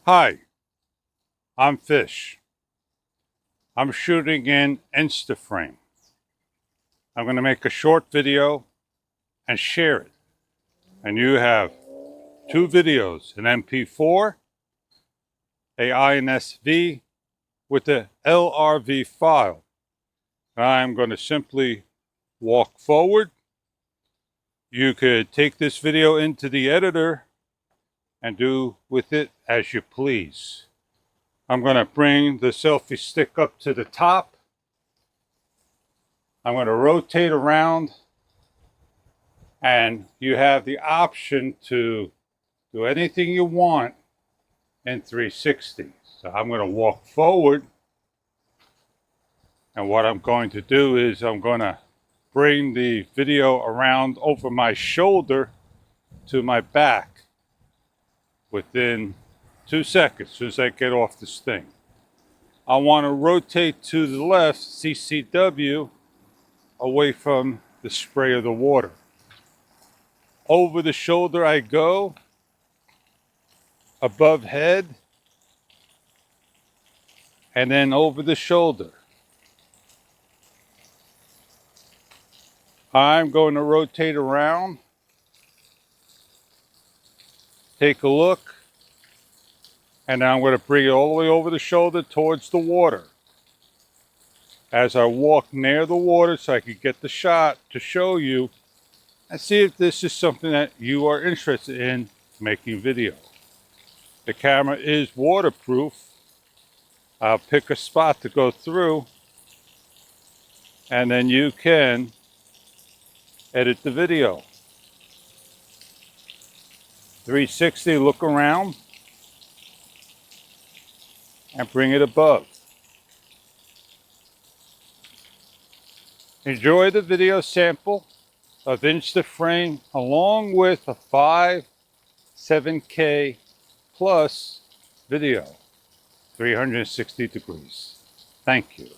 Hi, I'm Fish. I'm shooting in Instaframe. I'm going to make a short video and share it. And you have two videos, an MP4, a INSV with the LRV file. I'm going to simply walk forward. You could take this video into the editor and do with it as you please. I'm going to bring the selfie stick up to the top. I'm going to rotate around, and you have the option to do anything you want in 360. So I'm going to walk forward, and what I'm going to do is I'm going to bring the video around over my shoulder to my back within 2 seconds as soon as I get off this thing. I want to rotate to the left, CCW, away from the spray of the water. Over the shoulder I go, above head, and then over the shoulder. I'm going to rotate around, take a look, and now I'm going to bring it all the way over the shoulder towards the water. As I walk near the water so I can get the shot to show you and see if this is something that you are interested in making video. The camera is waterproof. I'll pick a spot to go through, and then you can edit the video. 360, look around, and bring it above. Enjoy the video sample of Instaframe along with a 7K plus video, 360 degrees. Thank you.